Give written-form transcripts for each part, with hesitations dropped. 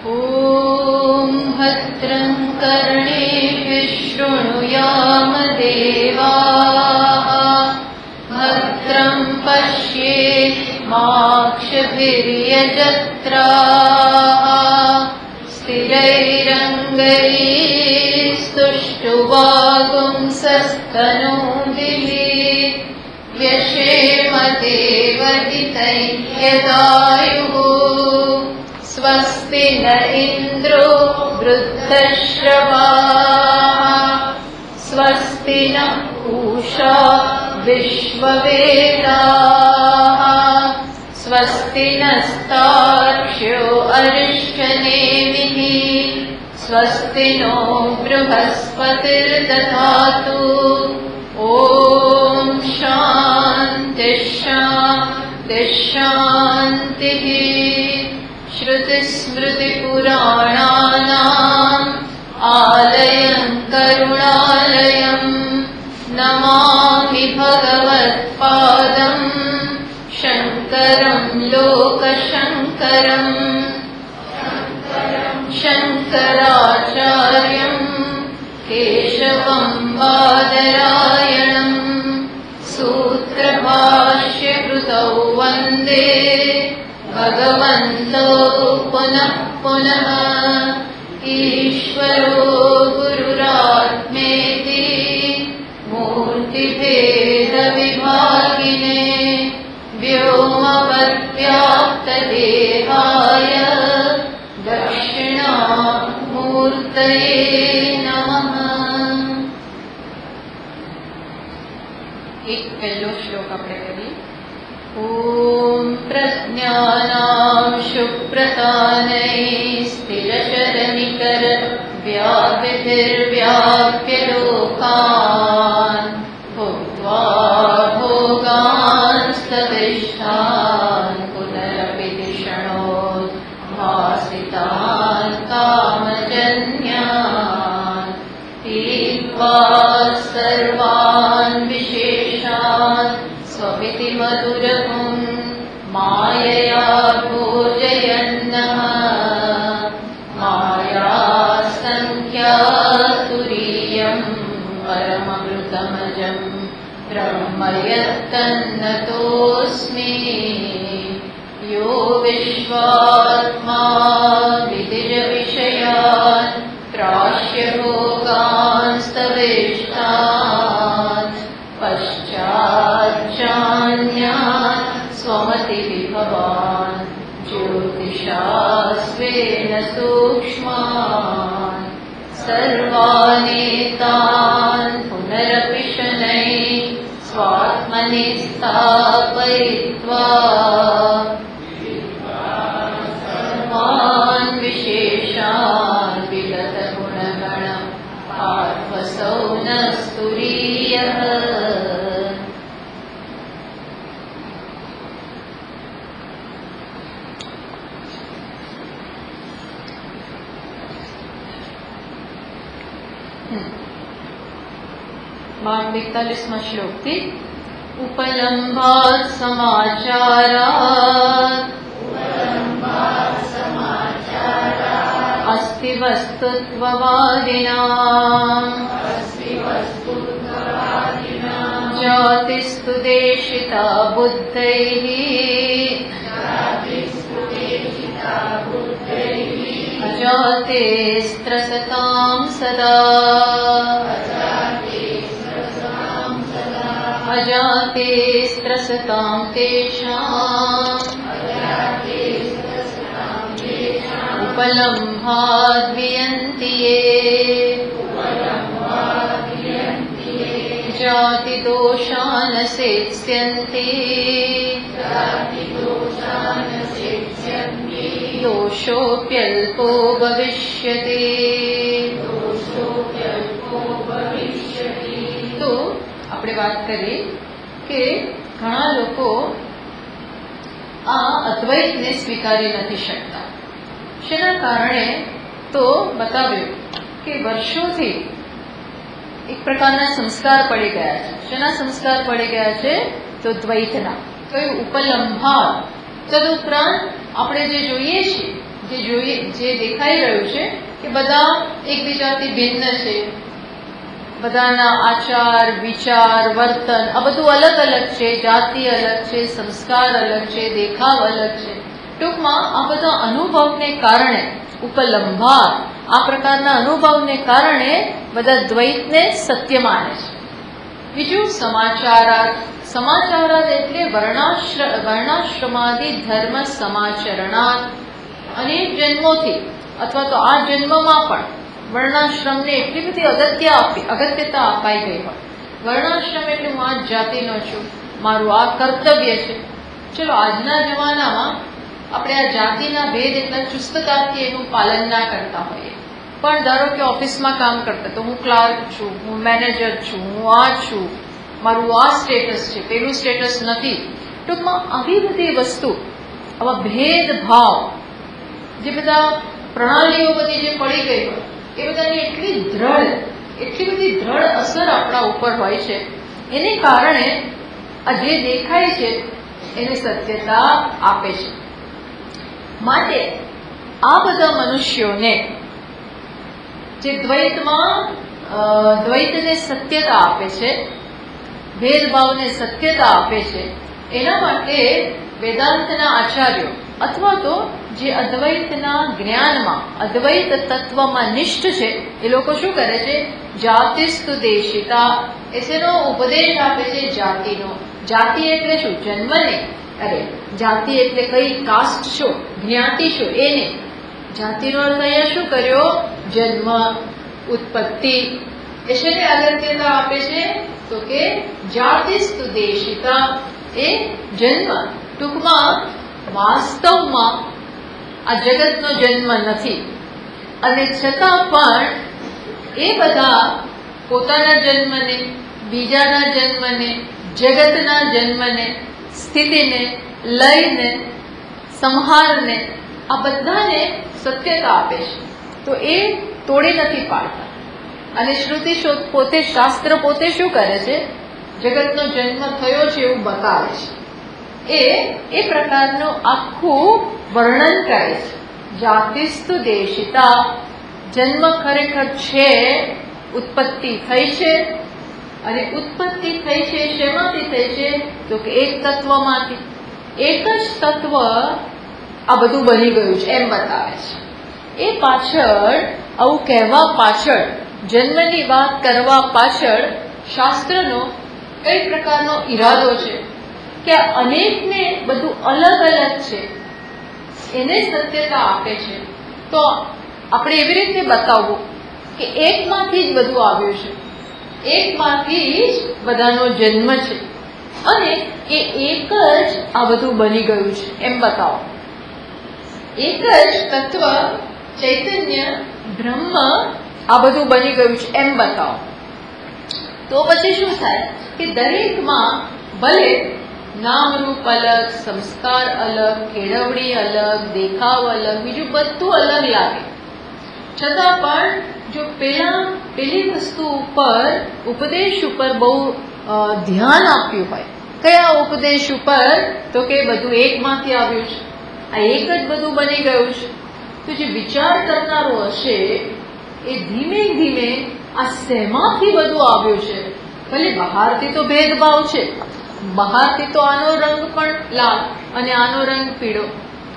ॐ भद्रं कर्णेभिः शृणुयाम देवाः भद्रं पश्येमाक्षभिर्यजत्राः स्थिरैरङ्गैस्तुष्टुवागुंसस्तनूभिः व्यशेम देवहितैर्यदायुः स्वस्ति न इन्द्रो वृद्धश्रवाः स्वस्ति न पूषा विश्ववेदाः स्वस्ति नस्तार्क्ष्यो अरिष्टनेमिः स्वस्ति नो बृहस्पतिर्दधातु ॐ शान्तिः शान्तिः शान्तिः। श्रुतिस्मृतिपुराणानाम् आलयं करुणालयं नमामि भगवत्पादं शङ्करं लोकशङ्करम् शङ्कराचार्यं केशवं बादरायणं सूत्रभाष्यकृतौ वन्दे भगवन्तो पुनः पुनः। ईश्वरो गुरुरात्मेति मूर्तिभेदविभागिने व्योमवद्व्याप्तदेहाय दक्षिणामूर्तये नमः। एक पहलो श्लोक अपने करिए। ॐ प्रज्ञानां शुभ्रतानैः स्थिरशरनिकर व्यापिभिर्व्याप्य लोकान् भुक्त्वा भोगान् स्तविष्ठान् पुनरपि धिषणोत् भासितान् कामजन्यान् पीत्वा सर्वान् विशेषान् स्वपिति मधुरं मायया भोजयन्नः मायासङ्ख्या तुरीयं परममृतमजं ब्रह्म यत्तन्नतोऽस्मि। यो विश्वात्मा विदिजविषयान् प्राश्य भोगान् स्तवेष्टान् पश्चाच्चान्यान् स्वमतिविभवान् ज्योतिषा स्वेन सूक्ष्मान् सर्वानेतान् पुनरपि शनैः स्वात्मनि स्थापयित्वा सर्वान् विशेषान् विगतगुणगण आत्मसौ न स्तुरीयः। मान 41वां श्लोक थी। उपलम्भात् समाचारात् अस्ति वस्तुत्ववादिनाम् जातिस्तु देशिता बुद्धैः अजाते स्त्रसतां सदा अजाते स्त्रसतां तेषाम् उपलम्भाद्वियन्ति ये जातिदोषान् सेत्स्यन्ति दोषोऽप्यल्पो भविष्यति। तो આપણે વાત કરીએ કે ઘણા લોકો આ અદ્વૈતને સ્વીકારી નથી શકતા. શેના કારણે? તો બતાવ્યું કે વર્ષોથી એક પ્રકારના સંસ્કાર પડી ગયા છે. શેના સંસ્કાર પડી ગયા છે? તો દ્વૈતના. કયું? ઉપલંભા. તદુપરાંત આપણે જે જોઈએ છીએ જે દેખાઈ રહ્યું છે કે બધા એકબીજાથી ભિન્ન છે, બધાના આચાર વિચાર વર્તન આ બધું અલગ અલગ છે, જાતિ અલગ છે, સંસ્કાર અલગ છે, દેખાવ અલગ છે. ટૂંકમાં આ બધા અનુભવને કારણે ઉપલંભાર આ પ્રકારના અનુભવને કારણે બધા દ્વૈતને સત્ય માને છે. બીજું સમાચારાર્થ. સમાચારાર્થ એટલે વર્ણાશ્રમાદિ ધર્મ સમાચરણાર્થ. અનેક જન્મોથી અથવા તો આ જન્મમાં પણ વર્ણાશ્રમને એટલી બધી અગત્યતા અપાઈ ગઈ હોય. વર્ણાશ્રમ એટલે હું આ જાતિનો છું, મારું આ કર્તવ્ય છે. ચલો આજના જમાનામાં આપણે આ જાતિના ભેદ એટલા ચુસ્તતાથી એનું પાલન ના કરતા હોઈએ, પણ ધારો કે ઓફિસમાં કામ કરતા તો હું ક્લાર્ક છું, હું મેનેજર છું, હું આ છું, મારું આ સ્ટેટસ છે, પેલું સ્ટેટસ નથી. ટૂંકમાં આવી બધી વસ્તુ, આવા ભેદભાવ, જે બધા પ્રણાલીઓ બધી જે પડી ગઈ હોય એ બધાની એટલી બધી દ્રઢ અસર આપણા ઉપર હોય છે. એને કારણે આ જે દેખાય છે એને સત્યતા આપે છે. માટે આ બધા મનુષ્યોને જે દ્વૈતને સત્યતા આપે છે, ભેદભાવને સત્યતા આપે છે, એના માટે વેદાંતના આચાર્યો અથવા તો જે અદ્વૈતના જ્ઞાનમાં અદ્વૈત તત્વમાં નિષ્ઠ છે એ લોકો શું કરે છે? જાતિસ્તુ દેશિતા એનો ઉપદેશ આપે છે. જાતિનો, જાતિ એટલે શું? જન્મને, અરે જાતિ એટલે કઈ કાસ્ટ છો, જ્ઞાતિ છો એને. જાતિનો અર્થ અહીંયા શું કર્યો? જન્મ, ઉત્પત્તિ. એને અગત્યતા આપે છે તો કે જાતિસ્તુ દેશિતા એ જન્મ. ટૂંકમાં વાસ્તવમાં આ જગતનો જન્મ નથી, અને છતાં પણ એ બધા પોતાના જન્મને, બીજાના જન્મને, જગતના જન્મને, સ્થિતિને, લયને, સંહારને આ બધાને સત્યતા આપે છે. તો એ તોડી નથી પાડતા. અને શ્રુતિ પોતે, શાસ્ત્ર પોતે શું કરે છે? જગતનો જન્મ થયો છે એવું બતાવે છે. એ પ્રકારનું આખું વર્ણન કરે છે. જાતિસ્તુ દેશિતા, જન્મ ખરેખર છે, ઉત્પત્તિ થઈ છે. અને ઉત્પત્તિ થઈ છે શેમાંથી થઈ છે? તો કે એક તત્વમાંથી. એક જ તત્વ આ બધું બની ગયું છે એમ બતાવે છે. એ પાછળ, આવું કહેવા પાછળ, જન્મની વાત કરવા પાછળ શાસ્ત્રનો કઈ પ્રકારનો ઈરાદો છે કે અનેકને બધું અલગ અલગ છે એને સત્યતા આપે છે. તો આપણે એવી રીતે બતાવવું કે એકમાંથી જ બધું આવ્યું છે, એકમાંથી જ બધાનો જન્મ છે, અને એ એક જ આ બધું બની ગયું છે એમ બતાવો. એક જ તત્વ ચૈતન્ય બ્રહ્મ આ બધું બની ગયું છે એમ બતાવો. તો પછી શું થાય કે દરેકમાં ભલે નામ રૂપ અલગ, સંસ્કાર અલગ, કેળવણી અલગ, દેખાવ અલગ, બીજું બધું અલગ લાગે, છતાં પણ જો પેલી વસ્તુ ઉપર, ઉપદેશ ઉપર બહુ ધ્યાન આપ્યું હોય. કયા ઉપદેશ ઉપર? તો કે બધું એકમાંથી આવ્યું છે, આ એક જ બધું બની ગયું છે. તો જે વિચાર કરનારો હશે એ ધીમે ધીમે આ શેમાંથી બધું આવ્યું છે, ભલે બહારથી તો ભેદભાવ છે, બહારથી તો આનો રંગ પણ લાલ અને આનો રંગ પીળો,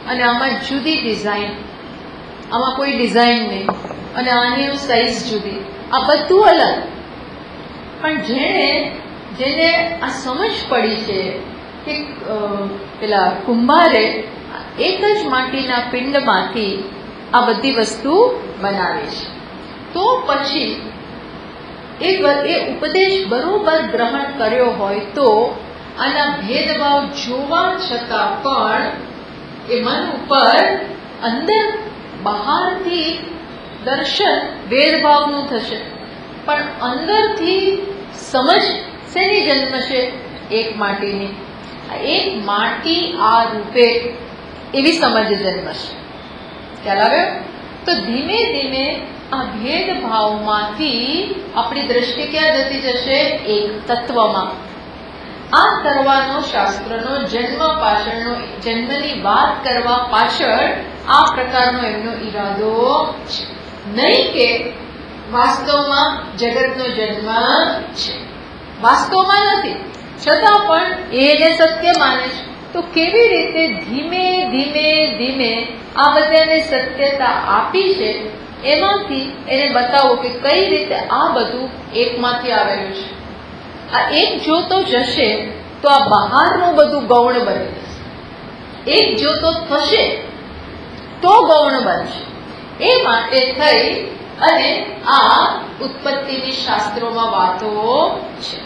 અને આમાં જુદી ડિઝાઇન, આમાં કોઈ ડિઝાઇન નહીં, અને આની સાઈઝ જુદી, આ બધું અલગ. પણ જેને આ સમજ પડી છે કે પેલા કુંભારે એક જ માટીના પિંડમાંથી આ બધી વસ્તુ બનાવી છે, તો પછી એ ઉપદેશ બરોબર ગ્રહણ કર્યો હોય તો આના ભેદભાવ જોવા છતાં પણ એ મન ઉપર અંદર બહારથી દર્શન ભેદભાવનું થશે, પણ અંદરથી સમજ શેની જન્મશે? એક માટીની. એક માટી આ રૂપે એવી સમજ જન્મશે. ખ્યાલ આવ્યો? તો ધીમે ધીમે આ ભેદભાવમાંથી આપણી દ્રષ્ટિ ક્યાં જતી જશે? એક તત્વમાં. આ કરવાનો શાસ્ત્રનો જન્મની વાત કરવા પાછળ આ પ્રકારનો એમનો ઈરાદો છે, નહીં કે વાસ્તવમાં જગતનો જન્મ છે. વાસ્તવમાં નથી, છતાં પણ એને સત્ય માને છે. તો કેવી રીતે ધીમે ધીમે ધીમે આ બધાને સત્યતા આપી છે, એમાંથી એને બતાવો કે કઈ રીતે આ બધું એકમાંથી આવેલું છે. આ એક જોતો જશે તો આ બહારનું બધું ગૌણ બની જશે. એક જોતો થશે તો ગૌણ બનશે. એ માટે થઈ અને આ ઉત્પત્તિની શાસ્ત્રોમાં વાતો છે,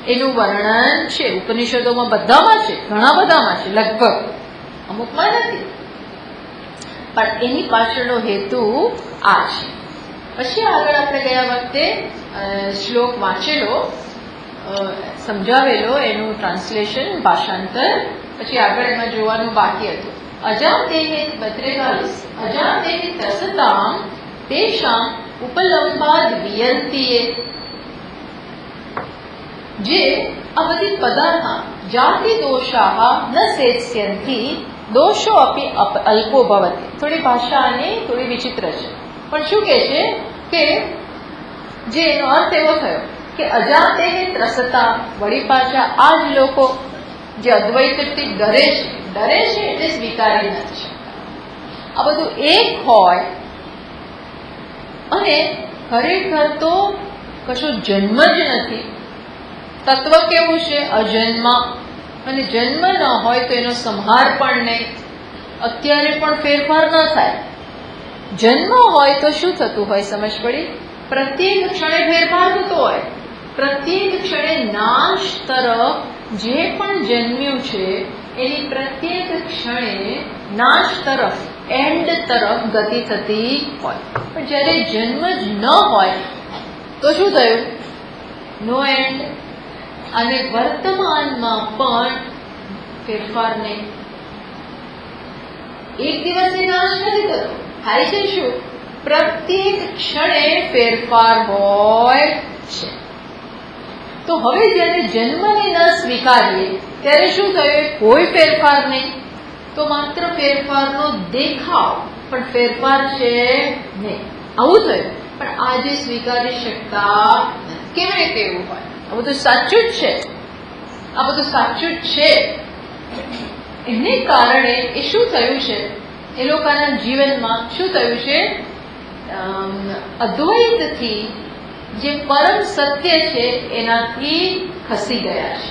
એનું વર્ણન છે. ઉપનિષદોમાં બધામાં છે, ઘણા બધામાં છે, લગભગ અમુકમાં નથી, પણ એની પાછળનો હેતુ આ છે. પછી આગળ આપણે ગયા વખતે શ્લોક વાંચેલો, સમજાવેલો, એનું ટ્રાન્સલેશન, ભાષાંતર. પછી આગળ એમાં જોવાનું બાકી હતું. અજાતેહિ 42 અજાતેહિ તસતામ તેષામ ઉપલંબાદ વિયંતીએ. જે આ બધી પદાર્થા જાતિ દોષાહ ન સેત્સ્યંતિ દોષો અપી અલ્પો ભવતિ. થોડી ભાષા આની થોડી વિચિત્ર છે, પણ શું કહે છે કે જે એનો અર્થ એવો થયો કે અજાતે ત્રસતા, વળી પાછા આ જ લોકો જે અદ્વૈતથી ડરે છે એટલે સ્વીકારી નથી શકતા. આ બધું એક હોય અને ખરેખર તો કશો જન્મ જ નથી. તત્વ કેવું છે? અજન્મ. અને જન્મ ન હોય તો એનો સંહાર પણ નહીં, અત્યારે પણ ફેરફાર ન થાય. જન્મ હોય તો શું થતું હોય? સમજ પડી? પ્રત્યેક ક્ષણે ફેરફાર થતો હોય, પ્રત્યેક ક્ષણે નાશ તરફ જે પણ જન્મ્યું છે એની પ્રત્યેક ક્ષણે નાશ તરફ, એન્ડ તરફ ગતિ થતી હોય. પણ જ્યારે જન્મ જ ન હોય તો શું થયું? નો એન્ડ. અને વર્તમાનમાં પણ ફેરફાર નહીં. એક દિવસે નાશ નથી થતો, થાય છે શું? પ્રત્યેક ક્ષણે ફેરફાર હોય છે. તો હવે જ્યારે જન્મને ન સ્વીકારીએ ત્યારે શું થયું? કોઈ ફેરફાર નહીં. તો માત્ર ફેરફારનો દેખાવ, પણ ફેરફાર છે નહીં, આવું થયું. પણ આજે સ્વીકારી શકતા કેવી રીતે એવું હોય? આ બધું સાચું જ છે, આ બધું સાચું જ છે. એને કારણે એ શું થયું છે? એ લોકોના જીવનમાં શું થયું છે? અદ્વૈતથી જે પરમ સત્ય છે એનાથી ખસી ગયા છે.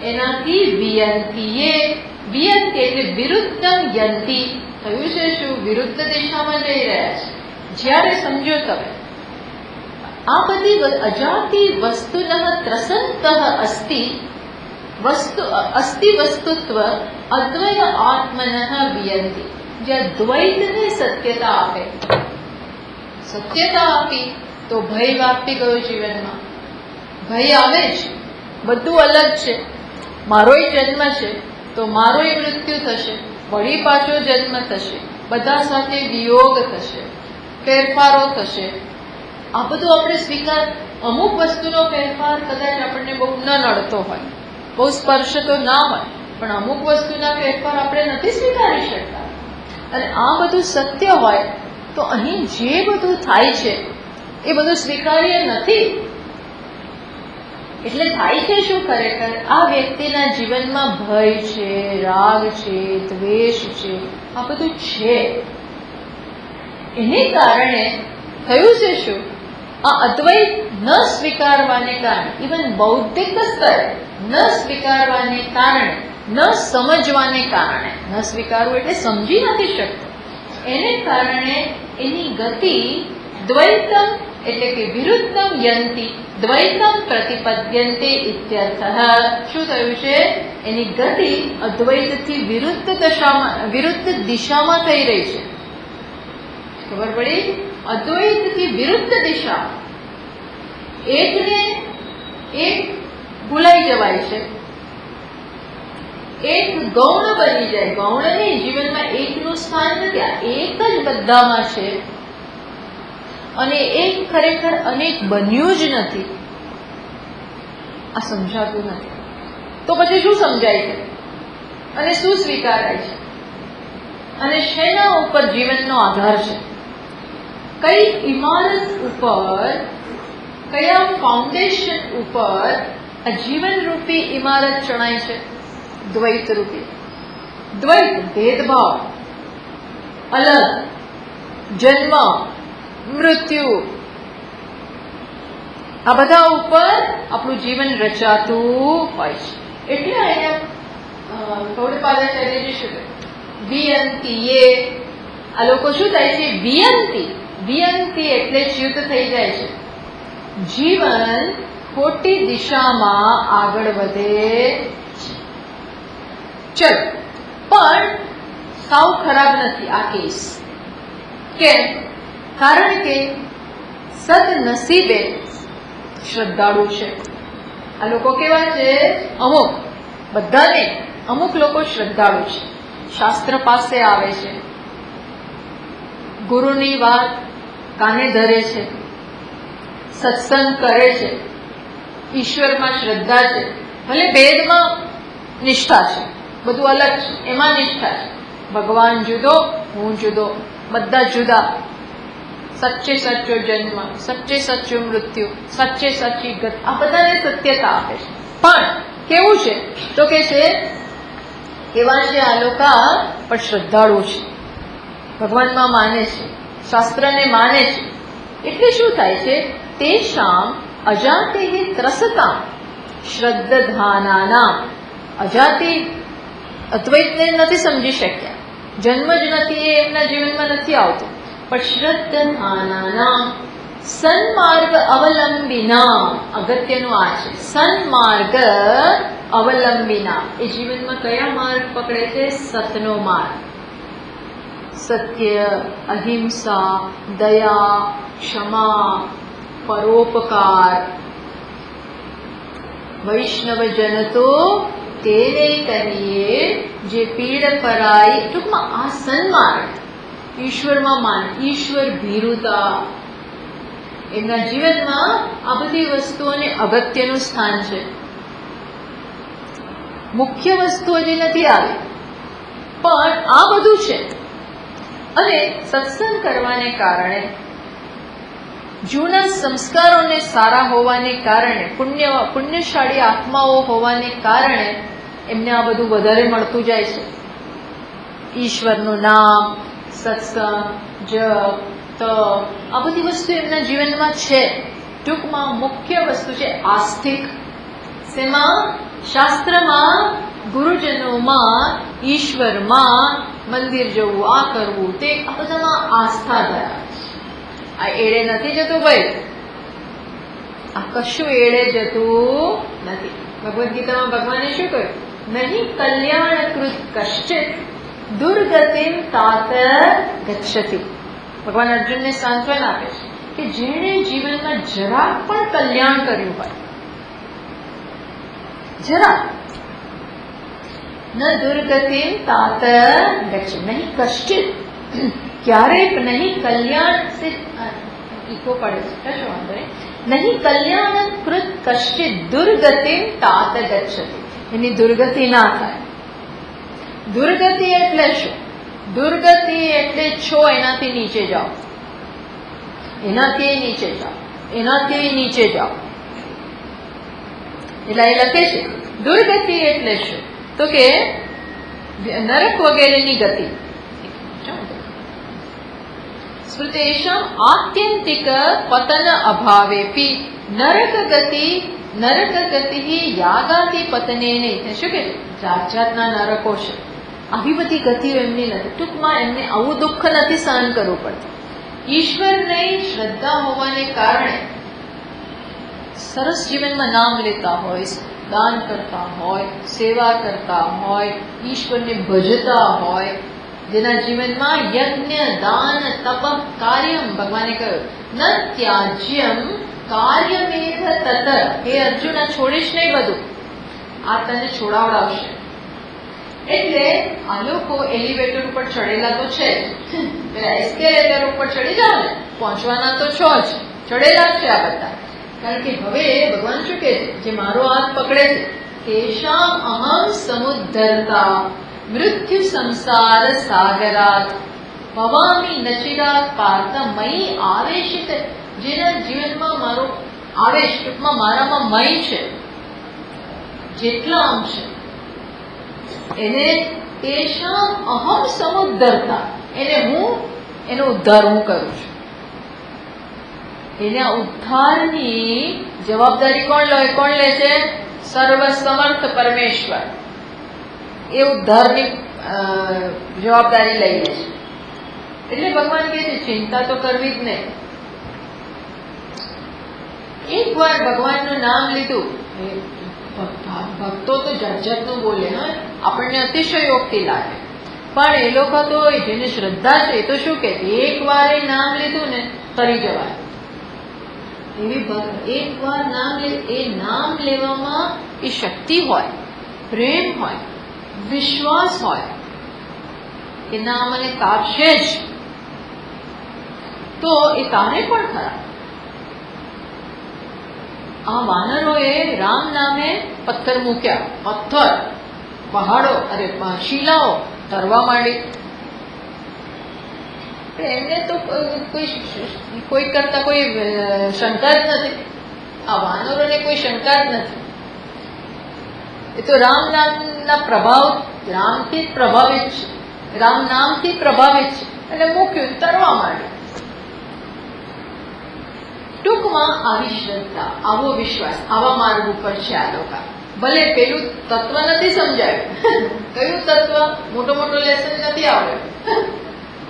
એનાથી વિયંતીએ, વિયંતી એટલે વિરુદ્ધમ યંતી થયું છે. શું? વિરુદ્ધ દિશામાં જઈ રહ્યા છે. જ્યારે સમજો તમે આ બધી અજાતિ વસ્તુન ત્રસંત અસ્તિ વસ્તુત્વ અદ્વય આત્મન વિયંતી. જ્યાં દ્વૈતને સત્યતા આપે, સત્યતા આપી તો ભય વ્યાપી ગયો જીવનમાં. ભય આવે જ, બધું અલગ છે. મારોય જન્મ છે તો મારોય મૃત્યુ થશે, વળી પાછો જન્મ થશે, બધા સાથે વિયોગ થશે, ફેરફારો થશે. આ બધું આપણે સ્વીકાર. અમુક વસ્તુનો ફેરફાર કદાચ આપણને બહુ ન નડતો હોય, બહુ સ્પર્શ તો ના હોય, પણ અમુક વસ્તુના ફેરફાર આપણે નથી સ્વીકારી શકતા. અને આ બધું સત્ય હોય તો અહીં જે બધું થાય છે એ બધું સ્વીકાર્ય નથી. એટલે થાય છે શું? ખરેખર આ વ્યક્તિના જીવનમાં ભય છે, રાગ છે, દ્વેષ છે, આ બધું છે. એને કારણે થયું છે શું? આ અદ્વૈત ન સ્વીકારવાને કારણે, ઇવન બૌદ્ધિક સ્તરે ન સ્વીકારવાને કારણે, ન સમજવાને કારણે, ન સ્વીકારવું એટલે સમજી નથી શકતો, એને કારણે એની ગતિ દ્વૈતમ એટલે કે વિરુદ્ધમ યંતી દ્વૈતમ પ્રતિપદ્યન્તે ઇત્યર્થ. શું થયું છે? એની ગતિ અદ્વૈતથી વિરુદ્ધ દિશામાં થઈ રહી છે. ખબર પડી? અદ્વૈતથી વિરુદ્ધ દિશા. એકને એક ભૂલાઈ જવાય છે, એક ગૌણ બની જાય. ગૌણ નહીં, જીવનમાં એકનું સ્થાન નથી, આ એક જ બધામાં છે. અને એક ખરેખર અનેક બન્યું જ નથી. આ સમજાતું નથી. તો પછી શું સમજાય છે અને શું સ્વીકારાય છે? અને શેના ઉપર જીવનનો આધાર છે? કઈ ઇમારત ઉપર, કયા ફાઉન્ડેશન ઉપર આ જીવનરૂપી ઇમારત ચણાય છે? દ્વૈત રૂપી. દ્વૈત, ભેદભાવ, અલગ, જન્મ, મૃત્યુ, આ બધા ઉપર આપણું જીવન રચાતું હોય છે. એટલે અહીંયા ગૌડપાદાચાર્યજી શું કહે? વિયંતી. આ લોકો શું થાય છે? વિયંતી. વિયંતી એટલે ચ્યુત થઈ જાય છે. જીવન ખોટી દિશામાં આગળ વધે છે. ચલો, પણ સાવ ખરાબ નથી આ કેસ. કેમ? કારણ કે સદનસીબે શ્રદ્ધાળુ છે આ લોકો. કેવા છે? અમુક, બધા નહીં, અમુક લોકો શ્રદ્ધાળુ છે, શાસ્ત્ર પાસે આવે છે, ગુરુની વાત કાને ધરે છે, સત્સંગ કરે છે, ઈશ્વરમાં શ્રદ્ધા છે, ભલે ભેદમાં નિષ્ઠા છે, બધું અલગ છે, એમાં નિષ્ઠા છે. ભગવાન જુદો, હું જુદો, બધા જુદા. સચ્ચે સચ્ચો જન્મ, સચ્ચે સચ્ચું મૃત્યુ, સચ્ચે સચ્ચી ગતિ, આ બધાને સત્યતા આપે છે. પણ કેવું છે? તો કે છે કેવા છે આ લોકો? પણ શ્રદ્ધાળુ છે, ભગવાનમાં માને છે, શાસ્ત્રને માને છે. એટલે શું થાય છે? તેષામ અજાતિ ત્રસતા શ્રદ્ધાનાના. અજાતિ અદ્વૈતને નથી સમજી શક્યા, જન્મ જ નથી, એ એમના જીવનમાં નથી આવતું. પણ શ્રદ્ધાનાના સન્માર્ગ અવલંબિના, અગત્યનું આ છે, સન્માર્ગ અવલંબિના. એ જીવનમાં કયા માર્ગ પકડે છે? સતનો માર્ગ. સત્ય, અહિંસા, દયા, ક્ષમા, પરોપકાર. વૈષ્ણવ જન તો તેને કહીએ જે પીડ પરાઈ. ટૂંકમાં આ સન્માર્ગ, ઈશ્વરમાં માન, ઈશ્વર ભીરુતા. એમના જીવનમાં આ બધી વસ્તુઓને અગત્યનું સ્થાન છે. મુખ્ય વસ્તુ હજી નથી આવી, પણ આ બધું છે. અને સત્સંગ કરવાને કારણે, જૂના સંસ્કારોને સારા હોવાને કારણે, પુણ્યશાળી આત્માઓ હોવાને કારણે એમને આ બધું વધારે મળતું જાય છે. ઈશ્વરનું નામ, સત્સંગ, જપ, તપ, આ બધી વસ્તુ એમના જીવનમાં છે. ટૂંકમાં મુખ્ય વસ્તુ છે આસ્તિક. શેમાં? શાસ્ત્રમાં, ગુરુજનોમાં, ઈશ્વરમાં, મંદિર જવું, આ કરવું, તે આ બધામાં આસ્થા ધરાવે છે. આ એળે નથી જતું ભાઈ, આ કશું એળે જતું નથી. ભગવદ્ ગીતામાં ભગવાને શું કહ્યું? નહીં કલ્યાણકૃત કશ્ચિત દુર્ગતિમ તાત ગચ્છતિ. ભગવાન અર્જુનને સાંત્વન આપે છે કે જેણે જીવનમાં જરાક પણ કલ્યાણ કર્યું હોય, જરાક, ન દુર્ગતિમ તાત ગચ્છતિ, નહીં કશ્ચિત, ક્યારેક નહીં, કલ્યાણ ઈકો પડે છે, કશો વાંધો નહીં, કલ્યાણ કૃત કશ્ચિત દુર્ગતિમ તાત ગચ્છતિ. એની દુર્ગતિ ના થાય. દુર્ગતિ એટલે શું? દુર્ગતિ એટલે છો એનાથી નીચે જાઓ, એનાથી નીચે જાઓ, એનાથી નીચે જાઓ. એટલે એ લખે છે દુર્ગતિ એટલે શું? તો કે નરક વગેરેની ગતિ. સ્મૃતેષામ આત્યંતિક પતન અભાવેપી નરક ગતિ યાગાતિ પતને નહીં. શું કે જાત જાતના નરકો છે, આવી બધી ગતિઓ એમની નથી. ટૂંકમાં એમને આવું દુઃખ નથી સહન કરવું પડતું. ઈશ્વરની શ્રદ્ધા હોવાને કારણે સરસ જીવનમાં નામ લેતા હોય, દાન કરતા હોય, સેવા કરતા હોય, ઈશ્વરને ભજતા હોય, જેના જીવનમાં યજ્ઞ, દાન, તપ, કાર્યમ, ભગવાને કહ્યું ન ત્યાજ્યમ કાર્યમેઘ તત. હે અર્જુન, આ છોડીશ નહીં બધું, આ તને છોડાવડાવશે. એટલે આ લોકો એલિવેટર ઉપર ચડેલા તો છે, પેલા એસ્કેલેટર ઉપર ચડી જાઓ ને, પહોંચવાના તો છો જ, ચડેલા છે આ બધા. કારણ કે હવે ભગવાન શું કહે છે? જે મારો હાથ પકડે છે, તેષામ અહમ સમુદ્ધરતા, મૃત્યુ સંસાર સાગરાત ભવામી નચિરાત પાર્થ મયી આવેશિત. જેના જીવનમાં મારો આવેશ, ટૂંકમાં મારામાં મય છે, જેટલા અંશ એને તેષામ અહમ સમુદ્ધરતા, એને હું એનો ઉદ્ધાર હું કરું છું. એના ઉદ્ધારની જવાબદારી કોણ લે છે? સર્વસમર્થ પરમેશ્વર. એ ઉદ્ધારની જવાબદારી લઈ લે છે. એટલે ભગવાન કહે છે ચિંતા તો કરવી જ નહીં. એકવાર ભગવાનનું નામ લીધું, ભક્તો તો જાતનું બોલે, આપણને અતિશયોક્તિ લાગે, પણ એ લોકો તો જેને શ્રદ્ધા છે એ તો શું કે એક વાર એ નામ લીધું ને તરી જવાય. એવી એક વાર નામ લેવામાં એ શક્તિ હોય, પ્રેમ હોય, વિશ્વાસ હોય કે ના મને કાપશે જ, તો એ તારે પણ ખરા. આ વાનરોએ રામ નામે પથ્થર મૂક્યા, પથ્થર, પહાડો, શિલાઓ તરવા માંડી. એમને તો કોઈ કરતા કોઈ શંકા જ નથી. આ વાનરોને કોઈ શંકા જ નથી. એ તો રામ નામના પ્રભાવ, રામથી પ્રભાવિત છે, રામ નામથી પ્રભાવિત છે, એટલે મૂક્યું, તરવા માંડ્યું. ટૂંકમાં આવી શ્રદ્ધા, આવો વિશ્વાસ, આવા માર્ગ ઉપર છે આ લોકો. ભલે પેલું તત્વ નથી સમજાયું, કયું તત્વ? મોટો લેસન નથી આવડ્યો,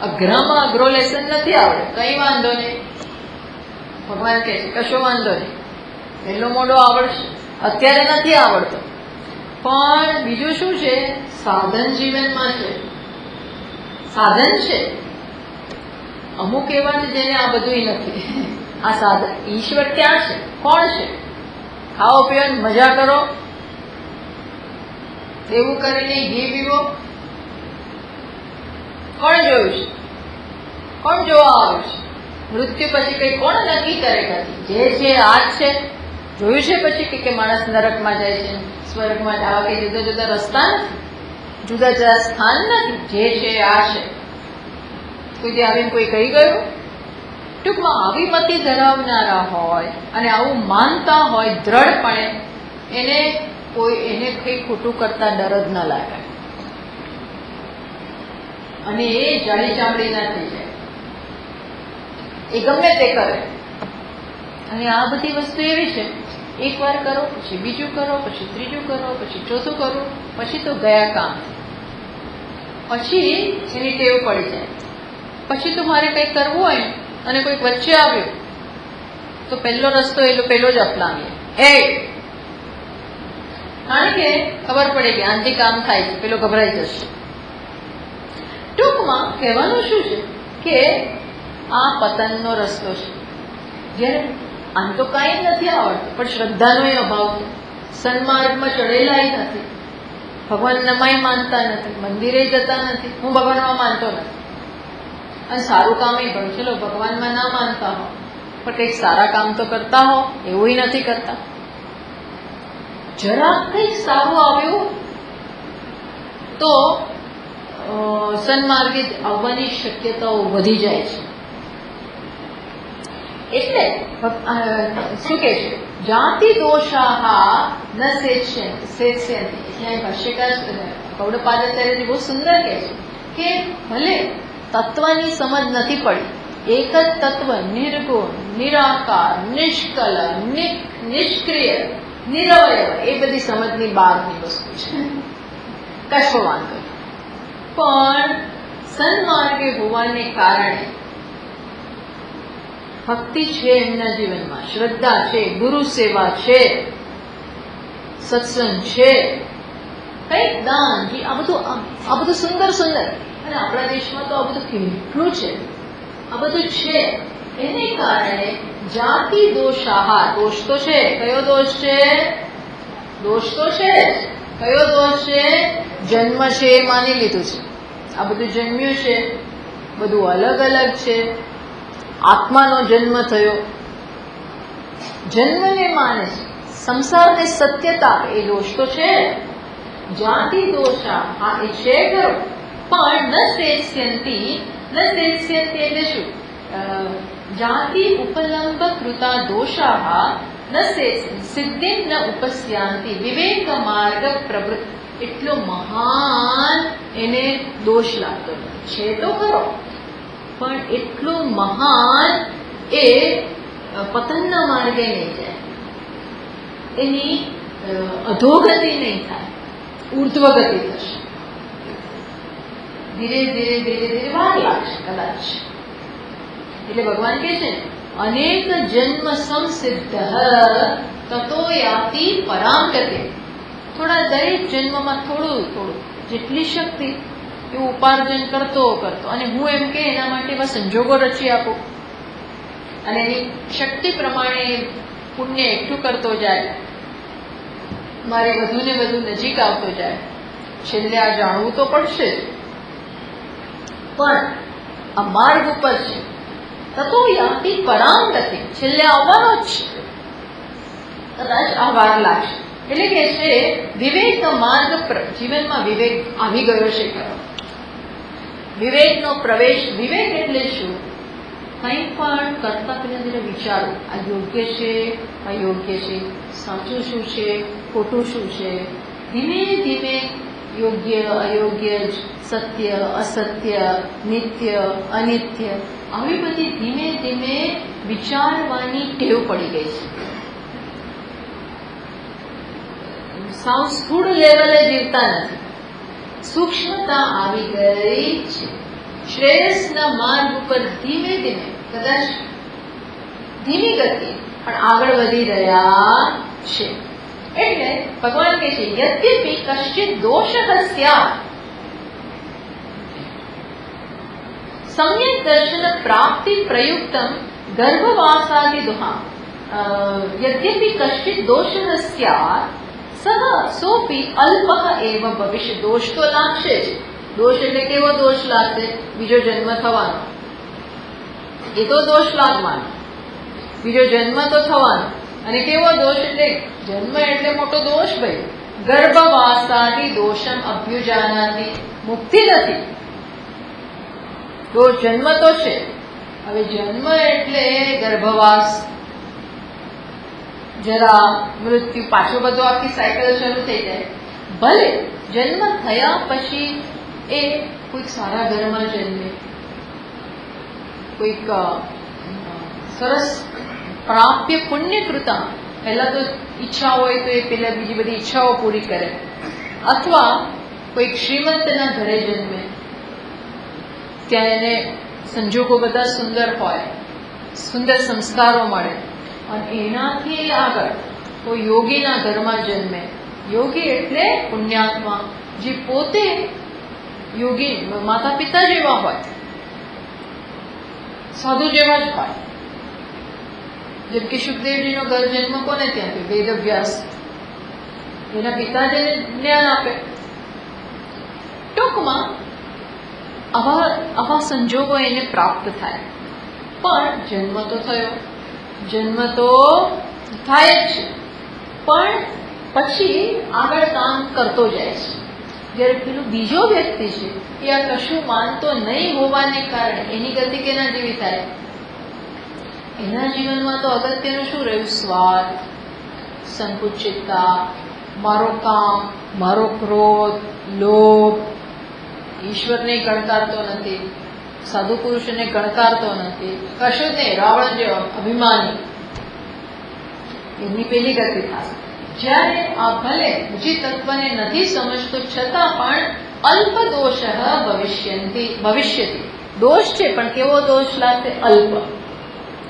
અઘરામાં અઘરો લેસન નથી આવડે, કઈ વાંધો નહીં. ભગવાન કહે છે કશો વાંધો નહીં, પહેલો મોડો આવડશે, અત્યારે નથી આવડતો. પણ બીજું શું છે? સાધન જીવનમાં છે, સાધન છે. અમુક એવા છે જેને આ બધું નથી. આ સાધન, ઈશ્વર ક્યાં છે? કોણ છે? ખાઓ પીઓ મજા કરો, એવું કરીને ઘી પીવો. કોણ જોયું છે? કોણ જોવા આવ્યું છે? મૃત્યુ પછી કઈ કોણ નક્કી કરે? જે છે આ જ છે. જોયું છે પછી કે માણસ નરકમાં જાય છે, સ્વર્ગમાં જવા કે જુદા જુદા રસ્તા નથી, જુદા જુદા સ્થાન નથી. જે છે આ છે. કોઈ આવીને કોઈ કહી ગયું? ટૂંકમાં આવી મતિ ધરાવનારા હોય અને આવું માનતા હોય દ્રઢપણે, એને કઈ ખોટું કરતા ડર જ ન લાગે, અને એ જાડી ચામડી ના થઈ જાય. એ ગમે તે કરે. અને આ બધી વસ્તુ એવી છે, એક વાર કરો, પછી બીજું કરો, પછી ત્રીજું કરો, પછી ચોથું કરો, પછી તો ગયા કામ. પછી એની ટેવ પડી જાય. પછી તો મારે કંઈક કરવું હોય અને કોઈક વચ્ચે આવ્યો તો પહેલો રસ્તો પેલો જ અપનાવીએ. કારણ કે ખબર પડે કે આનાથી કામ થાય છે, પેલો ગભરાઈ જશે. ટૂંકમાં કહેવાનું શું છે કે આ પતનનો રસ્તો છે. જ્યારે આમ તો કાંઈ નથી આવડતું, પણ શ્રદ્ધાનો અભાવ છે, સન્માર્ગમાં ચડેલા નથી, ભગવાનનામાં માનતા નથી, મંદિરે જતા નથી. હું ભગવાનમાં માનતો નથી અને સારું કામ એ કરું. ચલો ભગવાનમાં ના માનતા હો પણ કંઈક સારા કામ તો કરતા હો, એવું નથી કરતા. જરા કંઈક સારું આવ્યું તો સન્માર્ગે આવવાની શક્યતાઓ વધી જાય છે. એટલે શું કે છે? જાતિ દોષાહા ન સેત્સ્યંતિ. એટલે ભાષ્યકાર ગૌડપાદાચાર્યજી બહુ સુંદર કહે છે કે ભલે તત્વની સમજ નથી પડી, એક જ તત્વ નિર્ગુણ, નિરાકાર, નિષ્કલ, નિષ્ક્રિય, નિરવયવ, એ બધી સમજની બહારની વસ્તુ છે, કશો વાંધો. પણ સન્માર્ગે હોવાને કારણે ભક્તિ છે એમના જીવનમાં, શ્રદ્ધા છે, ગુરુ સેવા છે, સત્સંગ છે, કઈક દાન, આ બધું સુંદર સુંદર. અને આપણા દેશમાં તો આ બધું કેટલું છે, આ બધું છે. એને કારણે જાતિ દોષાહા, દોષ તો છે. કયો દોષ છે? દોષ તો છે. કયો દોષ છે? જન્મ છે એ માની લીધું છે. આ બધું જન્મ્યું છે, બધું અલગ અલગ છે. આત્માનો જન્મ થયો, જન્મને માને છે, સંસારને સત્યતા, એ દોષ તો છે. જાતિ દોષા, હા એ છે ખરો, પણ ન શેષ્યંતી એટલે શું? જાતિ ઉપલંબ કૃતા દોષા ન સિદ્ધિ ન ઉપસ્યાંતિ વિવેક માર્ગ પ્રવૃત્તિ. એટલો મહાન એને દોષ લાગતો નથી. છે તો ખરો, પણ એટલો મહાન એ પતનના માર્ગે નહીં જાય, એની અધોગતિ નહીં થાય, ઉર્ધ્વગતિ થશે. ધીરે ધીરે ધીરે ધીરે વાર લાગશે કદાચ. એટલે ભગવાન કહે છે અનેક જન્મ સંસિદ્ધ તતો યાતિ પરામ ગતિ. થોડા દરેક જન્મમાં થોડું થોડું જેટલી શક્તિ એવું ઉપાર્જન કરતો અને હું એમ કે એના માટે એવા સંજોગો રચી આપો અને એની શક્તિ પ્રમાણે પુણ્ય એકઠું કરતો જાય, મારે વધુ ને વધુ નજીક આવતો જાય. છેલ્લે આ જાણવું તો પડશે જ, પણ આ માર્ગ ઉપર છે. તતો યાતિ પરામ ગતિ, છેલ્લે આવવાનો જ છે. કદાચ આ વાર લાગશે. એટલે કે છે વિવેક માર્ગ, જીવનમાં વિવેક આવી ગયો છે ખરો. વિવેકનો પ્રવેશ. વિવેક એટલે શું? કંઈ પણ કરતા પહેલા વિચારો, આ યોગ્ય છે, અયોગ્ય છે, સાચું શું છે, ખોટું શું છે. ધીમે ધીમે યોગ્ય અયોગ્ય, સત્ય અસત્ય, નિત્ય અનિત્ય, આવી બધી ધીમે ધીમે વિચારવાની ટેવ પડી ગઈ છે. સાવ સ્થૂળ લેવલે જીવતા નથી, સૂક્ષ્મતા આવી ગઈ છે. શ્રેયસના માર્ગ ઉપર ધીમે ધીમે, કદાચ ધીમી ગતિ પણ આગળ વધી રહ્યા છે. એટલે ભગવાન કહે છે યદ્યપિ કશ્ચિત દોષ સ્યાત્ સમ્યક દર્શન પ્રાપ્તિ પ્રયુક્તમ ગર્ભવાસાદિ દુહા. યદ્યપિ કશ્ચિત દોષ સ્યાત્ સોપી અલ્પ એવ ભવિષ્ય. દોષ તો લાગશે જ. દોષ એટલે કેવો દોષ લાગશે? બીજો જન્મ થવાનો, એ તો દોષ લાગવાનો. બીજો જન્મ તો થવાનો. અને કેવો દોષ? એટલે જન્મ એટલે મોટો દોષ ભાઈ. ગર્ભવાસાદિ દોષમ અભ્યુજાનાતિ. મુક્તિ નથી, તો જન્મ તો છે. હવે જન્મ એટલે ગર્ભવાસ, જરા, મૃત્યુ, પાછો બધો આખી સાયકલ શરૂ થઈ જાય. ભલે જન્મ થયા પછી એ કોઈક સારા ઘરમાં જન્મે, કોઈક સરસ પ્રાપ્ય પુણ્યકૃતા, પહેલા તો ઈચ્છા હોય તો એ પેલા બીજી બધી ઈચ્છાઓ પૂરી કરે, અથવા કોઈક શ્રીમંતના ઘરે જન્મે, ત્યાં એને સંજોગો બધા સુંદર હોય, સુંદર સંસ્કારો મળે. અને એનાથી આગળ કોઈ યોગીના ઘરમાં જન્મે. યોગી એટલે પુણ્યાત્મા, જે પોતે યોગી, માતા પિતા જેવા હોય, સાધુ જેવા જ હોય. જેમ કે સુખદેવજીનો ઘર જન્મ કોને ત્યાં થયો? વેદવ્યાસ. એના પિતાજીને જ્ઞાન આપે. ટૂંકમાં આવા સંજોગો એને પ્રાપ્ત થાય. પણ જન્મ તો થયો, જન્મ તો થાય જ છે, પણ પછી આગળ કામ કરતો જાય છે. જ્યારે પેલો બીજો વ્યક્તિ છે એ આ કશું માનતો નહીં હોવાને કારણે એની ગતિ કેના જેવી થાય? એના જીવનમાં તો અગત્યનું શું રહ્યું? સ્વાર્થ, સંકુચિતતા, મારો કામ, મારો ક્રોધ, લોભ. ઈશ્વરને ગણકારતો નથી, સાધુ પુરુષને ગણકારતો નથી, કશું જ નહીં. રાવણ જેવો અભિમાની, એની પેલી ગતિ થશે. જ્યારે આ ભલે જે તત્વને નથી સમજતો છતાં પણ અલ્પ દોષ ભવિષ્યતિ. દોષ છે પણ કેવો દોષ લાગશે? અલ્પ,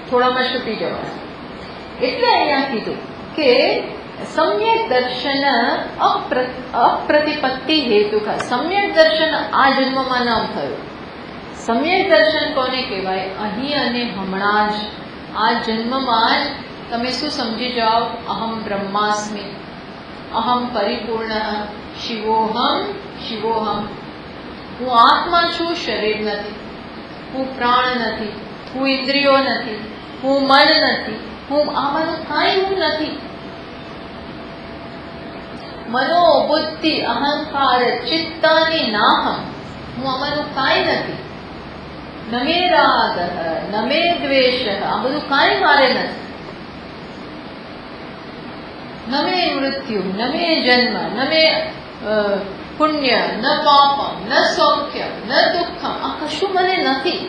થોડામાં છૂટી જવાશે. એટલે અહીંયા કીધું કે સમ્યક દર્શન અપ્રતિપત્તિ હેતુ. સમ્યક દર્શન આ જન્મમાં નામ થયું. સમ્યક દર્શન કોને કહેવાય? અહીં અને હમણાં જ, આ જન્મમાં જ તમે શું સમજી જાઓ? અહમ બ્રહ્માસ્મિ, અહમ પરિપૂર્ણ, શિવોહમ શિવોહમ. હું આત્મા છું, શરીર નથી. હું પ્રાણ નથી, હું ઇન્દ્રિયો નથી, હું મન નથી, હું આ બધું કાંઈ હું નથી. મનો બુદ્ધિ અહંકાર ચિત્તાની નાહમ, હું આમાંનું કાંઈ નથી. ન મે રાગ ન મે દ્વેષ, આ બધું કાંઈ મારે નથી. ન મે મૃત્યુ ન મે જન્મ ન મે પુણ્ય ન પાપમ ન સૌખ્ય ન દુઃખમ, આ કશું મને નથી.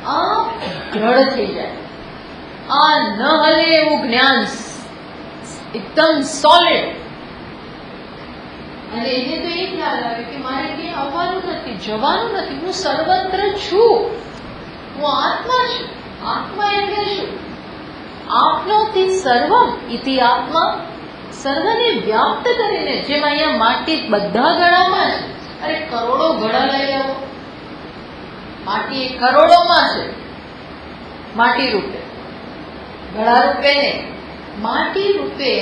આ દ્રઢ થઈ જાય. આ ન હલે એવું જ્ઞાન એકદમ સોલિડ. અને એને તો એ ખ્યાલ આવે કે મારે ક્યાંય આવવાનું નથી, જવાનું નથી, હું સર્વત્ર છું, હું આત્મા છું. આત્મા એટલે શું? આપનોથી સર્વમ ઇતિ આત્મા, સર્વને વ્યાપ્ત કરીને. જેમ અહીંયા માટી બધા ગળામાં છે, અરે કરોડો ગળા લઈ આવો, માટી કરોડોમાં છે, માટી રૂપે, ગળા રૂપે નહીં, માટી રૂપે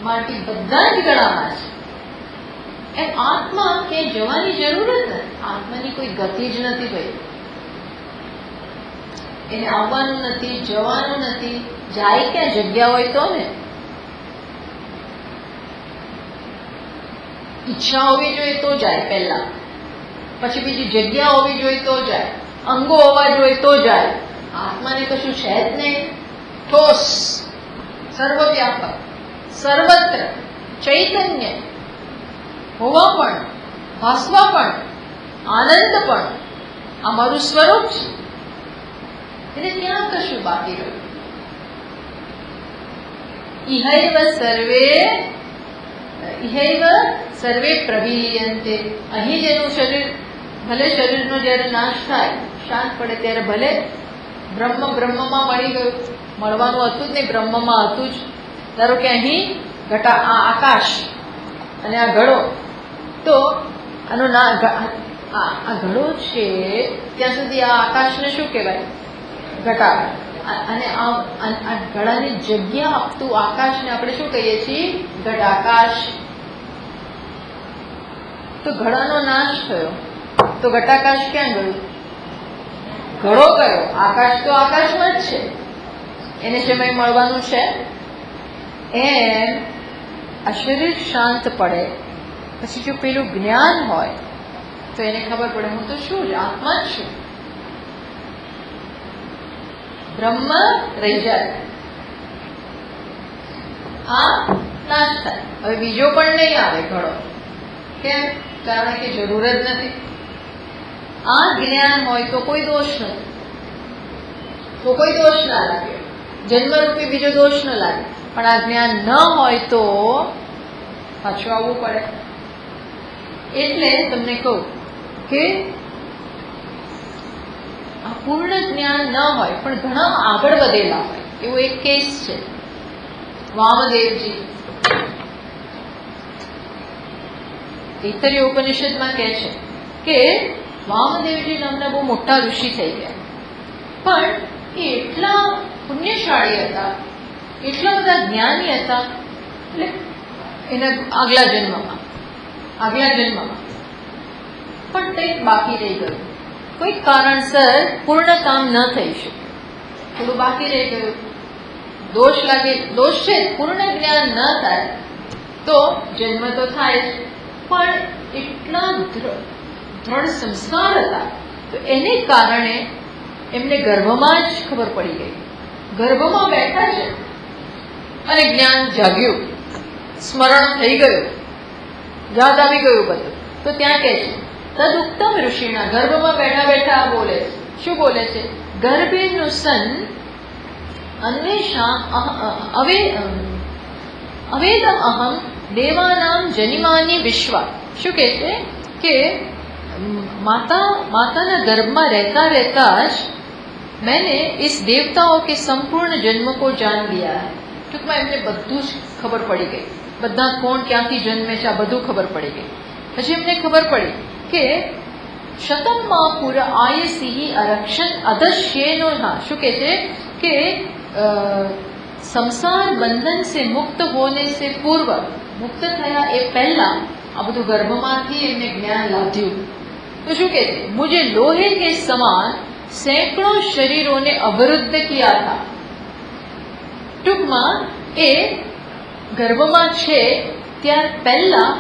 માટી બધા જ ગળામાં છે. એમ આત્મા ક્યાંય જવાની જરૂર જ નથી. આત્માની કોઈ ગતિ જ નથી ભાઈ. એને આવવાનું નથી, જવાનું નથી. જાય ક્યાં? જગ્યા હોય તો ને. ઈચ્છા હોવી જોઈએ તો જાય પહેલા, પછી બીજી જગ્યા હોવી જોઈએ તો જાય, અંગો હોવા જોઈએ તો જાય. આત્માને કશું છે જ નહીં. ઠોસ, સર્વવ્યાપક, સર્વત્ર, ચૈતન્ય હોવા પણ, ભાસવા પણ, આનંદ પણ, આ મારું સ્વરૂપ છે. એટલે ત્યાં કશું બાકી રહ્યું. ઇહૈવ સર્વે પ્રવિલિયંતે. અહીં જેનું શરીર, ભલે શરીરનો જ્યારે નાશ થાય, શાંત પડે ત્યારે ભલે બ્રહ્મમાં મળી ગયું, મળવાનું હતું જ નહીં, બ્રહ્મમાં હતું જ. ધારો કે અહીં આ આકાશ અને આ ઘડો, તો આનો આ ઘડો છે ત્યાં સુધી આ આકાશને શું કહેવાય? ઘટાડ. અને આ ઘડાની જગ્યા આપતું આકાશને આપણે શું કહીએ છીએ? ઘટાકાશ. તો ઘડાનો નાશ થયો તો ઘટાકાશ ક્યાં ગયું? ઘડો ગયો. આકાશ તો આકાશમાં જ છે, એને સમય મળવાનું છે. એમ આ શરીર શાંત પડે પછી જો પેલું જ્ઞાન હોય તો એને ખબર પડે હું તો શું જ આત્મા જ છું. બ્રહ્મ રહી જાય, આ નાશ થાય. હવે બીજો પણ નહીં આવે ઘડો. કેમ? કારણ કે જરૂર જ નથી. આ જ્ઞાન હોય તો કોઈ દોષ નથી, તો કોઈ દોષ ના લાગે. જન્મરૂપી બીજો દોષ ન લાગે. પણ આ જ્ઞાન ન હોય તો પાછું આવવું પડે. એટલે તમને કહું કે આ પૂર્ણ જ્ઞાન ન હોય પણ ઘણા આગળ વધેલા હોય. એવો એક કેસ છે, વામદેવજી. તૈત્તરીય ઉપનિષદમાં કહે છે કે વામદેવજી નામના બહુ મોટા ઋષિ થઈ ગયા, પણ એ એટલા પુણ્યશાળી હતા, એટલા બધા જ્ઞાની હતા, એટલે એના આગલા જન્મમાં પણ કંઈક બાકી રહી ગયું. કોઈક કારણસર પૂર્ણ કામ ન થઈ શક્યું, થોડું બાકી રહી ગયું. દોષ લાગે, દોષ છે. પૂર્ણ જ્ઞાન ન થાય તો જન્મ તો થાય જ, પણ એટલા દ્રઢ સંસ્કાર હતા તો એને કારણે એમને ગર્ભમાં જ ખબર પડી ગઈ. ગર્ભમાં બેઠા છે અને જ્ઞાન જાગ્યું, સ્મરણ થઈ ગયું, યાદ આવી ગયું બધું. તો ત્યાં કહે છે તદ ઉત્તમ ઋષિના. ગર્ભમાં બેઠા બેઠા બોલે છે. શું બોલે છે? ગર્ભેનું સન અન્વેષા અવેદમ અહમ દેવાનામ જનિમાની વિશ્વા. શું કહે છે કે માતાના ગર્ભમાં રહેતા રહેતા જ मैंने इस देवताओं के संपूर्ण जन्म को जान लिया है. ટૂંકમાં એમને બધું જ ખબર પડી ગઈ. બધા કોણ ક્યાંથી જન્મે છે આ બધું ખબર પડી ગઈ. પછી એમને ખબર પડી કે શતમમાં પૂરા આયસિહી અરક્ષણ અદશ્યેનો. હા, શું કહે છે કે સંસાર બંધન સે મુક્ત હોને સે પૂર્વ, મુક્ત થયા એ પહેલા આ બધું ગર્ભમાંથી એમને જ્ઞાન લાદ્યું. તો શું કહે છે? મુझे लोहे के समान सैकड़ों शरीरों ने अवरुद्ध किया था. ટૂંકમાં એ ગર્ભમાં છે ત્યાર પહેલા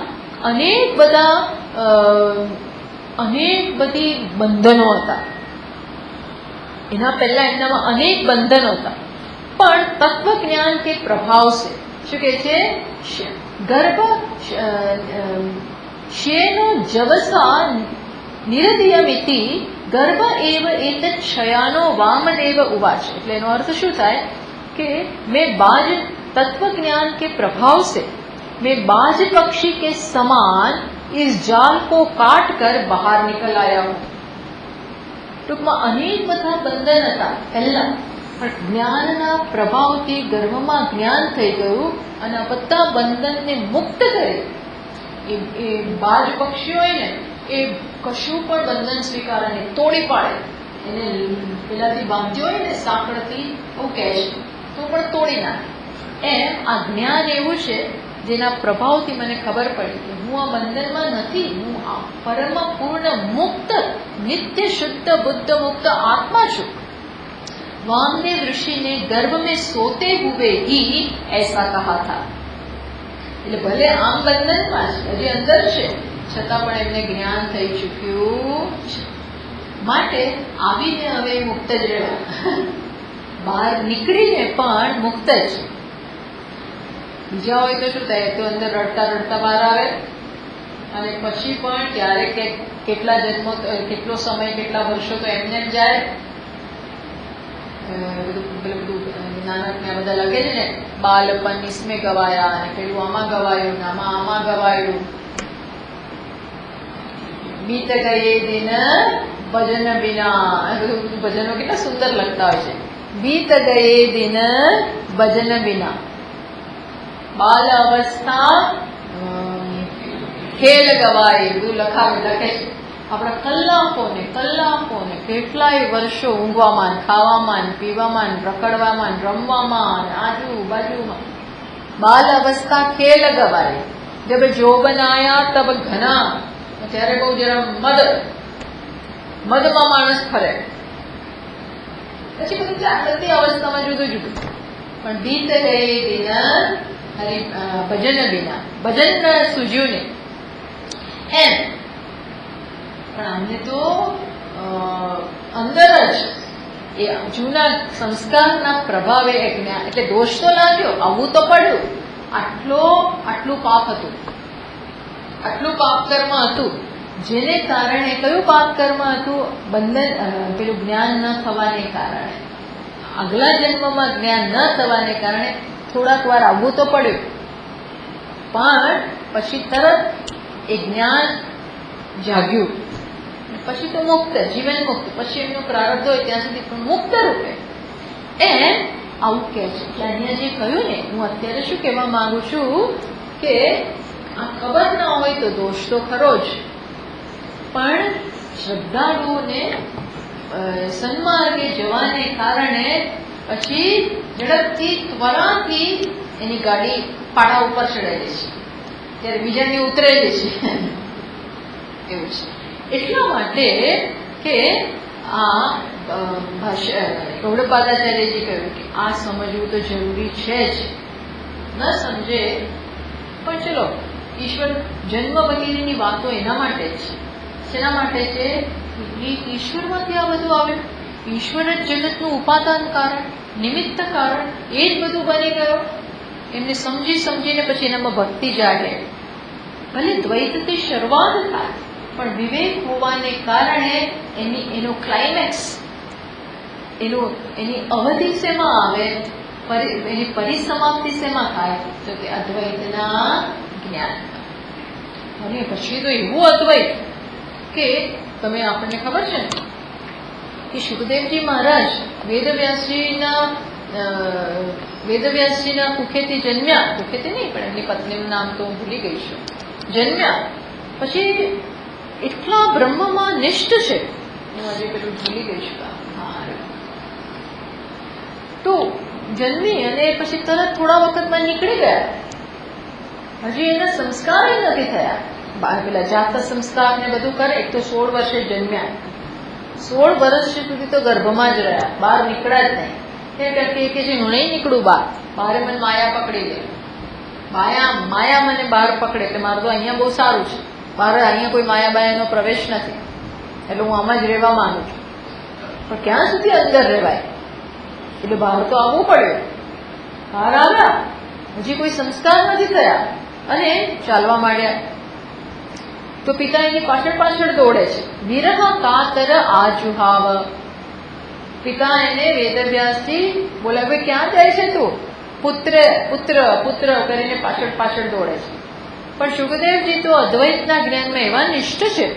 અનેક બધી બંધનો હતા. એના પહેલા એમનામાં અનેક બંધનો હતા. પણ તત્વજ્ઞાન કે પ્રભાવ સે શું કહે છે, ગર્ભ શ્યેનો જવસા નિરદયમિતિ ગર્ભ એવ એત ક્ષયાનો વામદેવ ઉવાચ. એટલે એનો અર્થ શું થાય કે મેં બાજ तत्वज्ञान के प्रभाव से मैं बाज पक्षी के समान इस जाल को काट कर बाहर निकल आया हूं. ટૂંકમાં અનેક બધા બંધન હતા પહેલા, પણ જ્ઞાનના પ્રભાવથી ગર્ભમાં જ્ઞાન થઈ ગયું અને આ બધા બંધનને મુક્ત કરી. એ બાજ પક્ષીઓ હોય ને એ કશું પણ બંધન સ્વીકારે નહીં, તોડી પાડે. એને પેલાથી બાંધ્યો હોય ને સાંકળથી એવું કહે છે તો પણ તોડી નાખે. એમ આ જ્ઞાન એવું છે જેના પ્રભાવથી મને ખબર પડી કે હું આ બંધનમાં નથી, હું આ પરમ પૂર્ણ મુક્ત નિત્ય શુદ્ધ બુદ્ધ મુક્ત આત્મા છું. वामदेव ऋषि ने गर्भ में सोते हुए ही ऐसा कहा था. એટલે ભલે આમ બંધનમાં છે, હજી અંદર છે, છતાં પણ એમને જ્ઞાન થઈ ચૂક્યું છે. માટે આવીને હવે મુક્ત જ રહ્યા, બહાર નીકળીને પણ મુક્ત જ. બીજા હોય તો શું થાય, તો અંદર રડતા રડતા બહાર આવે અને પછી પણ ક્યારેક કેટલા જન્મો, કેટલો સમય, કેટલા વર્ષો તો એમને જ જાય. નાનકને બધા લગે છે ને, બાલપન ઇસમે ગવાયા, અને પેલું આમાં ગવાયું, આમાં ગવાયું. બીત ગયે દિન ભજન બિના, ભજનો કેટલા સુંદર લગતા હોય છે. બીત ગયે દિન ભજન બિના, બાલ અવસ્થા ખેલ ગવાય, બધું લખે છે. આપણા કલાકોને કેટલાય વર્ષો ઊંઘવામાં, ખાવામાં, પીવામાં, રખડવામાં, રમવામાં, આજુબાજુમાં. બાલ અવસ્થા ખેલ ગવાય, જબ જોબન આયા તબ ઘના, ત્યારે બહુ જરા મદમાં માણસ ફરે. પછી બધું જાગૃતિ અવસ્થામાં જુદું જુદું. પણ બીત ગયે દિન ભજન બિના, ભજન સૂજ્યું નહીં એમ. પણ આમને તો અંદર જ એ જૂના સંસ્કારના પ્રભાવે જ્ઞાન, એટલે દોષ તો લાગ્યો, આવવું તો પડ્યું. આટલું પાપ હતું, આટલું પાપ કર્મ હતું, જેને કારણે કયું પાપ કર્મ હતું, બંધન, પેલું જ્ઞાન ન થવાને કારણે, આગલા જન્મમાં જ્ઞાન ન થવાને કારણે થોડાક વાર આવવું તો પડ્યું. પણ પછી તરત એ જ્ઞાન જાગ્યું, પછી તો મુક્ત, જીવન મુક્ત. પછી એમનો પ્રારબ્ધ હોય ત્યાં સુધી પણ મુક્ત રૂપે. એમ આવું કહે છે કે અહીંયા જે કહ્યું ને, હું અત્યારે શું કહેવા માંગુ છું કે આ ખબર ના હોય તો દોષ તો ખરો જ, પણ શ્રદ્ધાળુઓને સન્માર્ગે જવાને કારણે પછી ઝડપથી ત્વરાથી એની ગાડી પાટા ઉપર ચડાવી દે છે, ત્યારે બીજાને ઉતરેલી છે એવું છે. એટલા માટે કે આ ગૌડપાદાચાર્યજી કહ્યું કે આ સમજવું તો જરૂરી છે જ. ન સમજે પણ ચલો, ઈશ્વર જન્મ વગેરેની વાતો એના માટે જ છે. શેના માટે છે? ઈશ્વરમાંથી આ બધું આવ્યું. ઈશ્વર જ જગતનું ઉપાદાન કારણ, નિમિત્ત કારણ, એ જ બધું બની ગયો. એમને સમજીને પછી એનામાં ભક્તિ જાગે. ભલે દ્વૈતથી શરૂઆત થાય, પણ વિવેક હોવાને કારણે એનો ક્લાઇમેક્સ, એની અવધિ શેમાં આવે, એની પરિસમાપ્તિ શેમાં થાય, તો કે અદ્વૈતના જ્ઞાન. અને પછી તો એવું અદ્વૈત કે તમે, આપણને ખબર છે ને કે સુખદેવજી મહારાજ વેદવ્યાસજીના કુખેથી જન્મ્યા, કુખેથી નહીં પણ એમની પત્નીનું નામ તો હું ભૂલી ગઈ છું, જન્મ્યા પછી એટલા બ્રહ્મમાં નિષ્ઠ છે, હું આજે પેલું ભૂલી ગઈ છું. તો જન્મી અને પછી તરત થોડા વખતમાં નીકળી ગયા. હજી એના સંસ્કાર નથી થયા. પેલા જાત સંસ્કાર ને બધું કરે. એક તો 16 વર્ષે જન્મ્યા, 16 વર્ષ સુધી તો ગર્ભમાં જ રહ્યા, બહાર નીકળ્યા જ નહીં. કે હું નહીં નીકળું બહાર મને માયા પકડી લે. માયા મને બહાર પકડે એટલે મારું તો અહીંયા બહુ સારું છે, બહાર અહીંયા કોઈ માયા બાયાનો પ્રવેશ નથી, એટલે હું આમાં જ રહેવા માંગુ છું. પણ ક્યાં સુધી અંદર રહેવાય? એટલે બહાર તો આવવું પડ્યું. બહાર આવ્યા, હજી કોઈ સંસ્કાર નથી થયા અને ચાલવા માંડ્યા. તો પિતા એની પાછળ પાછળ દોડે છે. વિરહ કાતર આજુહાવ. પિતા એને વેદવ્યાસથી બોલાવે, ક્યાં જાય છે તું? પુત્ર પુત્ર પુત્ર કરીને પાછળ પાછળ દોડે છે. પણ શુકદેવજી તો અદ્વૈતના જ્ઞાનમાં એવા નિષ્ઠ છે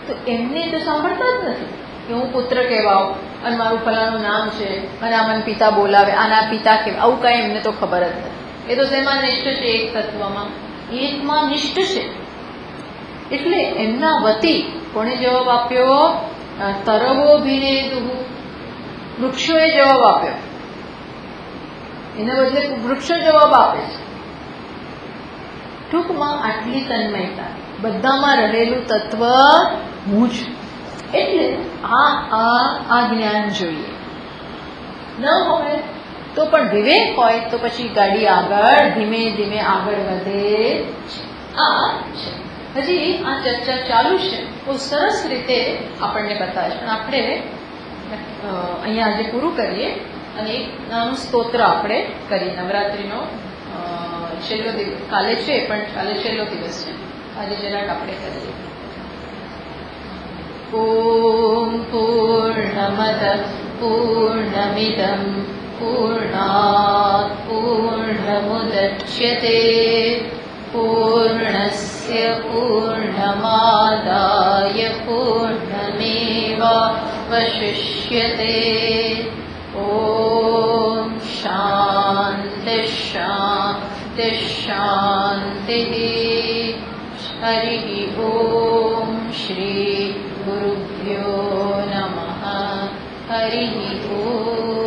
તો એમને તો સાંભળતા જ નથી કે હું પુત્ર કહેવાઉં અને મારું ફલાનું નામ છે અને આ મને પિતા બોલાવે, આના પિતા કહેવાય, આવું કઈ એમને તો ખબર જ નથી. એ તો શેમાં નિષ્ઠ છે? એક તત્વમાં, એકમાં નિષ્ઠ છે. એટલે એમના વતી કોણે જવાબ આપ્યો? તરવો ભીનેદુ, વૃક્ષોએ જવાબ આપ્યો. એના બદલે વૃક્ષો જવાબ આપે છે. ટૂંકમાં આટલી તન્મયતા, બધામાં રહેલું તત્વ હું છું. એટલે આ જ્ઞાન જોઈએ. ન હોય તો પણ વિવેક હોય તો પછી ગાડી આગળ ધીમે ધીમે આગળ વધે છે. આ છે. હજી આ ચર્ચા ચાલુ છે, બહુ સરસ રીતે આપણને બતાવે છે. પણ આપણે અહીંયા આજે પૂરું કરીએ અને એક નાનું સ્તોત્ર આપણે કરીએ. નવરાત્રિનો છેલ્લો દિવસ કાલે છે, પણ કાલે છેલ્લો દિવસ છે. આજે જરાક આપણે કરીએ. ઓમ પૂર્ણમદ પૂર્ણમિદં પૂર્ણાત પૂર્ણમુદચ્યતે પૂર્ણસ્ય પૂર્ણમાદાય પૂર્ણમેવાવશિષ્યતે. ઓમ શાંતિ શાંતિ શાંતિ. હરિ ઓમ શ્રી ગુરુભ્યો નમઃ. હરિ ઓમ.